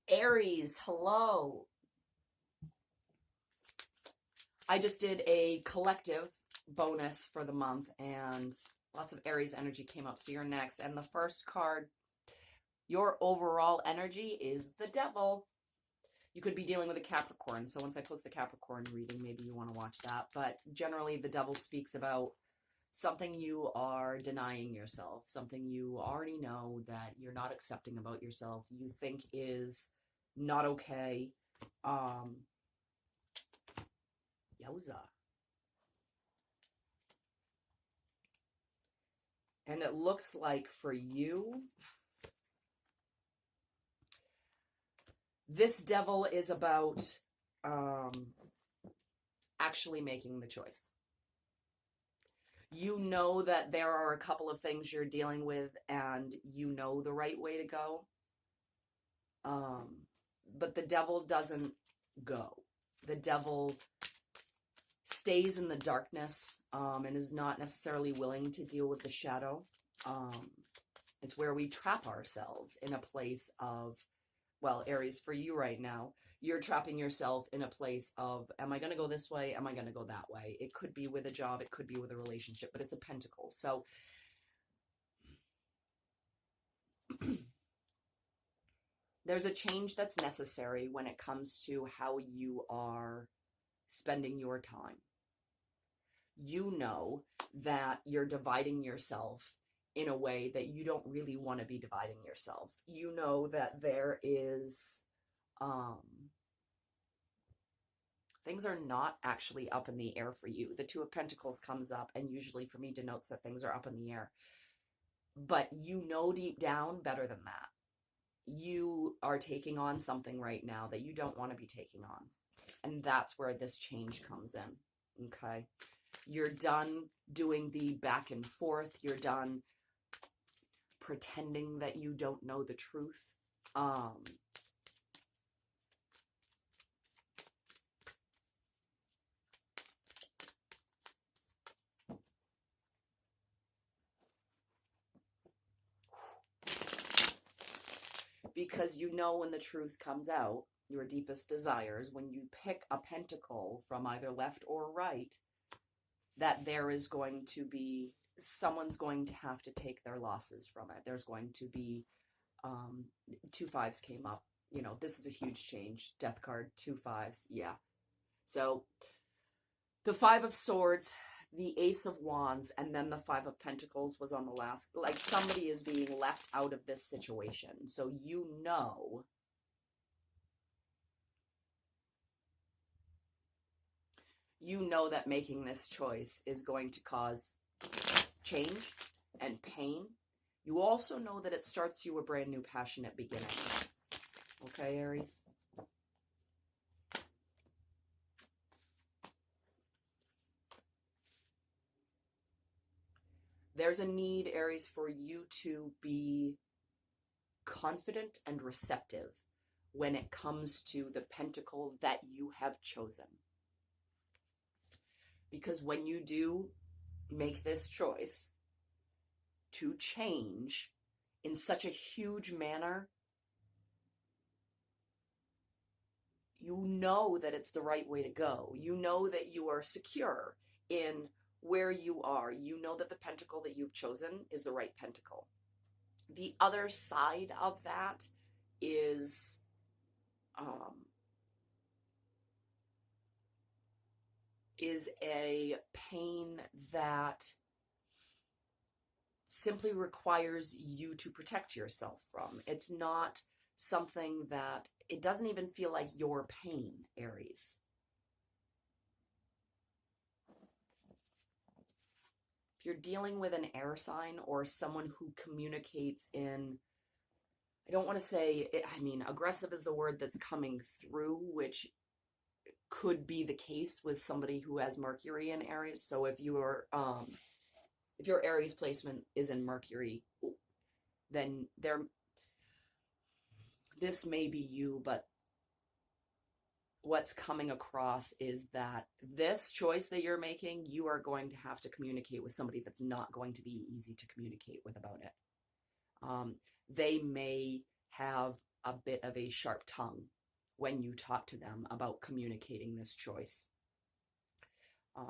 Aries, hello. I just did a collective bonus for the month and lots of Aries energy came up. So you're next. And the first card, your overall energy is the Devil. You could be dealing with a Capricorn. So once I post the Capricorn reading, maybe you want to watch that. But generally, the Devil speaks about something you are denying yourself, something you already know that you're not accepting about yourself, you think is not okay. Yowza. And it looks like for you, this Devil is about actually making the choice. You know that there are a couple of things you're dealing with and you know the right way to go. But the Devil doesn't go. The Devil stays in the darkness and is not necessarily willing to deal with the shadow. It's where we trap ourselves in a place of, well, Aries, for you right now, you're trapping yourself in a place of, am I going to go this way? Am I going to go that way? It could be with a job. It could be with a relationship, but it's a pentacle. So there's a change that's necessary when it comes to how you are spending your time. You know that you're dividing yourself in a way that you don't really want to be dividing yourself. You know that there is, things are not actually up in the air for you. The Two of Pentacles comes up and usually for me denotes that things are up in the air. But you know deep down better than that. You are taking on something right now that you don't want to be taking on. And that's where this change comes in, okay? You're done doing the back and forth. You're done pretending that you don't know the truth. Because you know when the truth comes out, your deepest desires, when you pick a pentacle from either left or right, that there is going to be, someone's going to have to take their losses from it. There's going to be, 2 5s came up. You know, this is a huge change. Death card, 2 5s, yeah. So, the 5 of Swords, the Ace of Wands, and then the 5 of Pentacles was on the last, like somebody is being left out of this situation. So you know that making this choice is going to cause change and pain. You also know that it starts you a brand new passionate beginning. Okay, Aries? There's a need, Aries, for you to be confident and receptive when it comes to the pentacle that you have chosen. Because when you do make this choice to change in such a huge manner, you know that it's the right way to go. You know that you are secure in where you are. You know that the pentacle that you've chosen is the right pentacle. The other side of that is a pain that simply requires you to protect yourself from. It's not something that, it doesn't even feel like your pain, Aries. If you're dealing with an air sign or someone who communicates in, I don't want to say, I mean, aggressive is the word that's coming through, which could be the case with somebody who has Mercury in Aries. So if your Aries placement is in Mercury, then this may be you, but what's coming across is that this choice that you're making, you are going to have to communicate with somebody that's not going to be easy to communicate with about it. They may have a bit of a sharp tongue when you talk to them about communicating this choice. And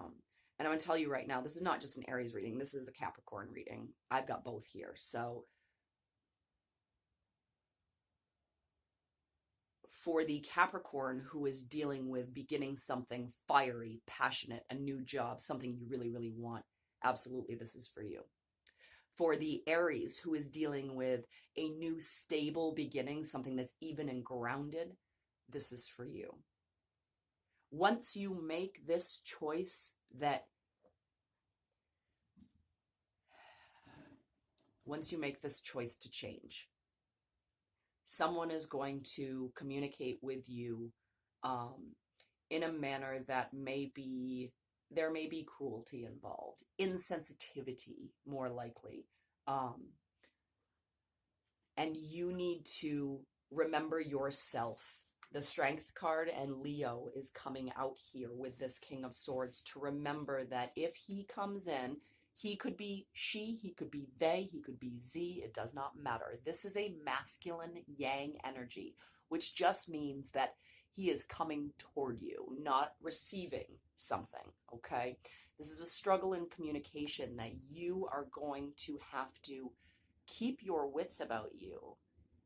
I'm going to tell you right now, this is not just an Aries reading. This is a Capricorn reading. I've got both here. So for the Capricorn who is dealing with beginning something fiery, passionate, a new job, something you really, really want, absolutely this is for you. For the Aries who is dealing with a new stable beginning, something that's even and grounded, this is for you. Once you make this choice to change, someone is going to communicate with you in a manner that there may be cruelty involved, insensitivity more likely. And you need to remember yourself. The Strength card and Leo is coming out here with this King of Swords to remember that if he comes in, he could be she, he could be they, he could be Z, it does not matter. This is a masculine yang energy, which just means that he is coming toward you, not receiving something, okay? This is a struggle in communication that you are going to have to keep your wits about you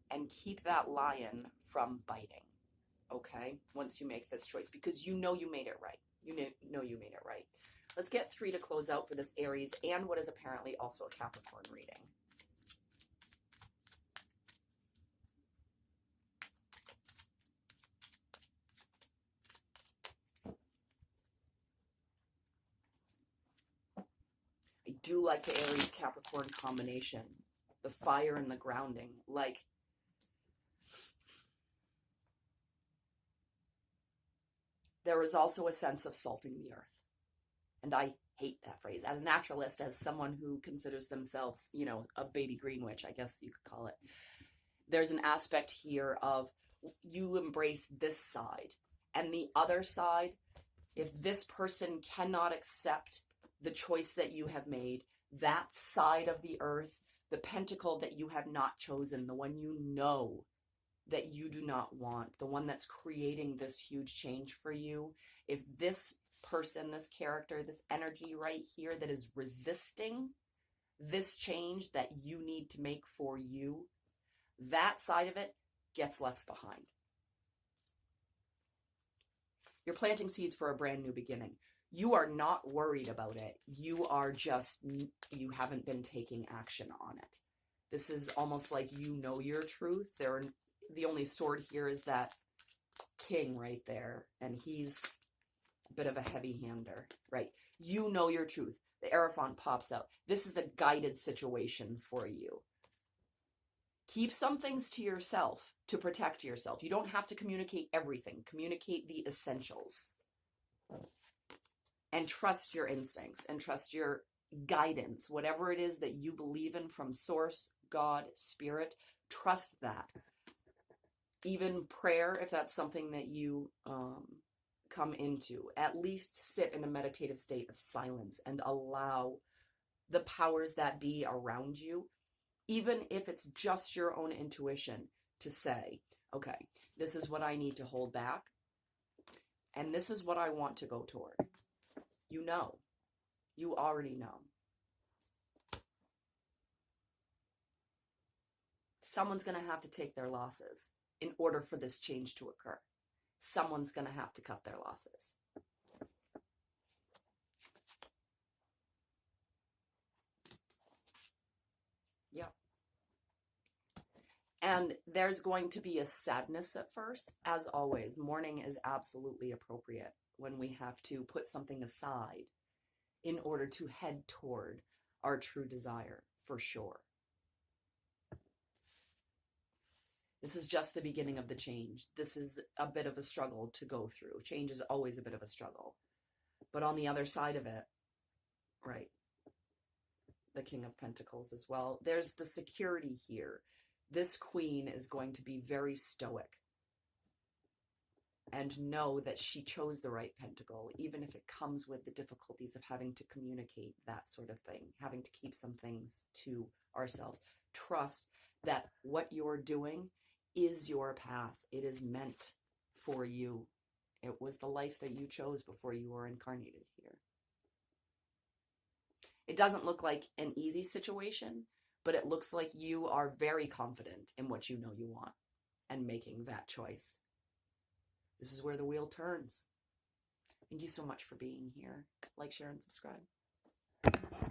and keep that lion from biting, okay? Once you make this choice, because you know you made it right. You know you made it right. Let's get 3 to close out for this Aries and what is apparently also a Capricorn reading. I do like the Aries Capricorn combination. The fire and the grounding. Like, there is also a sense of salting the earth. And I hate that phrase. As a naturalist, as someone who considers themselves, you know, a baby green witch, I guess you could call it. There's an aspect here of you embrace this side. And the other side, if this person cannot accept the choice that you have made, that side of the earth, the pentacle that you have not chosen, the one you know that you do not want, the one that's creating this huge change for you, if this person, this character, this energy right here that is resisting this change that you need to make for you, that side of it gets left behind. You're planting seeds for a brand new beginning. You are not worried about it. You haven't been taking action on it. This is almost like you know your truth. The only sword here is that king right there, and he's a bit of a heavy-hander, right? You know your truth. The Hierophant pops out. This is a guided situation for you. Keep some things to yourself to protect yourself. You don't have to communicate everything. Communicate the essentials. And trust your instincts and trust your guidance. Whatever it is that you believe in from source, God, spirit, trust that. Even prayer, if that's something that you come into, at least sit in a meditative state of silence and allow the powers that be around you, even if it's just your own intuition, to say, okay, this is what I need to hold back, and this is what I want to go toward. You know. You already know. Someone's going to have to take their losses in order for this change to occur. Someone's going to have to cut their losses. Yep. And there's going to be a sadness at first. As always, mourning is absolutely appropriate when we have to put something aside in order to head toward our true desire, for sure. This is just the beginning of the change. This is a bit of a struggle to go through. Change is always a bit of a struggle. But on the other side of it, right, the King of Pentacles as well, there's the security here. This queen is going to be very stoic. and know that she chose the right pentacle, even if it comes with the difficulties of having to communicate that sort of thing, having to keep some things to ourselves. Trust that what you're doing is your path. It is meant for you. It was the life that you chose before you were incarnated here. It doesn't look like an easy situation, but it looks like you are very confident in what you know you want and making that choice. This is where the wheel turns. Thank you so much for being here. Like, share, and subscribe.